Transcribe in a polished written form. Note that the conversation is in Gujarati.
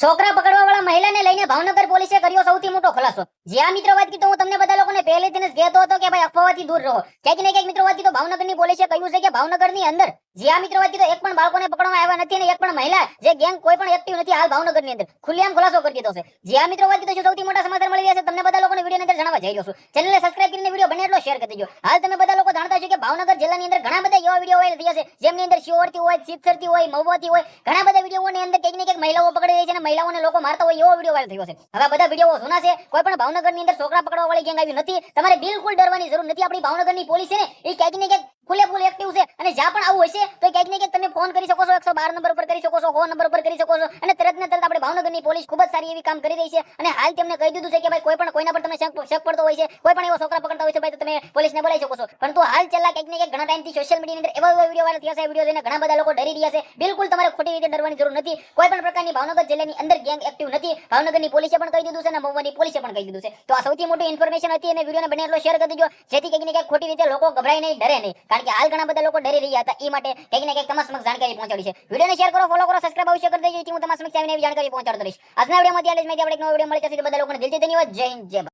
છોકરા પકડવા વાળા મહિલાને લઈને ભાવનગર પોલીસે કર્યો સૌથી મોટો ખુલાસો। જ્યાં મિત્રો વાત કીધું હું તમને બધા લોકોને પહેલેથી જ કહેતો હતો કે ભાઈ અફવાથી દૂર રહો। ક્યાંક ને ક્યાંક મિત્રો વાત કીધું ભાવનગરની પોલીસે કહ્યું છે કે ભાવનગરની અંદર જ્યાં મિત્રો વાત કીધું એક પણ બાળકોને પકડવામાં આવ્યા નથી અને એક પણ મહિલા જે ગેંગ કોઈ પણ એક્ટિવ નથી હાલ ભાવનગરની અંદર ખુલ્લેઆમ ખુલાસો કરી દીધો છે। જ્યાં મિત્રો વાત કીધું સૌથી મોટા સમાચાર મળી રહ્યા છે તમને બધા લોકોને વિડીયોની અંદર જણાવવા જઈ રહ્યો છું। ચેનલને સબસ્ક્રાઇબ કરીને વિડીયો બને એટલો શેર કરી દેજો। હાલ તમે બધા લોકો જાણતા છો કે ભાવનગર જિલ્લાની અંદર ઘણા બધા એવા વિડીયો વાયરલ થયા છે જેમની અંદર શિયોરથી હોય સિત્સરથી હોય મહુવાથી હોય ઘણા બધા વિડીયોની અંદર કંઈક ને કંઈક મહિલાઓ પકડી રહી છે અને મહિલાઓને લોકો મારતા હોય એવો વિડીયો વાયરલ થયો છે। હવે આ બધા વિડીયો જૂના છે કોઈ પણ ભાવનગરની અંદર છોકરા પકડવા વાળી ગેંગ આવી નથી। તમારે બિલકુલ ડરવાની જરૂર નથી। આપણી ભાવનગરની પોલીસ છે ને એ ક્યાંક ને ક્યાંક ફૂલ એક્ટિવ છે અને જ્યાં પણ આવું હશે તો ક્યાંક ને ક્યાંક તમે ફોન કરી શકો છો 112 નંબર ઉપર કરી શકો છો 100 નંબર ઉપર કરી શકો છો અને તરત ને તરત આપણે ભાવનગરની પોલીસ ખૂબ જ સારી એવી કામ કરી રહી છે અને હાલ તેમને કહી દીધું છે કે ભાઈ કોઈ પણ કોઈના પર તમે શક પડતો હોય છે કોઈ પણ એવો છોકરા પકડતા હોય છે ભાઈ તો તમે પોલીસને બોલાવી શકો છો। પરંતુ હાલ છેલ્લા ક્યાંક ને ક્યાંક ઘણા ટાઈમથી સોશિયલ મીડિયાની અંદર એવા વિડીયો વાયરલ થયા છે વિડીયો જોઈને ઘણા બધા લોકો ડરી રહ્યા છે। બિલકુલ તમારે ખોટી રીતે ડરવાની જરૂર નથી। કોઈ પણ પ્રકારની ભાવનગર જિલ્લાની અંદર ગેંગ એક્ટિવ નથી। ભાવનગરની પોલીસે પણ કહી દીધું છે અને મહુવાની પોલીસે પણ કહી દીધું છે। તો આ સૌથી મોટી ઇન્ફોર્મેશન હતી અને વિડીયોને બને એટલો શેર કરી દેજો જેથી કંઈક ને કંઈક ખોટી રીતે લોકો ગભરાય નહીં ડરે નહીં કારણ કે હાલ ઘણા બધા લોકો ડરી રહ્યા હતા એ માટે કંઈક ને કંઈક તમારા સમક્ષ જાણકારી પહોંચાડી છે। વિડીયોને શેર કરો ફોલો કરો સબસ્ક્રાઇબ અવશ્ય કરી દેજો જેથી હું તમારા સમક્ષ આવીને એવી જાણકારી પહોંચાડતો રહીશ। આજના વિડીયોમાં ત્યાં જ આપણે એક નવો વિડીયો મળી જશે બધા લોકોને દિલથી ધન્યવાદ। જય હિન્દ જય ભારત।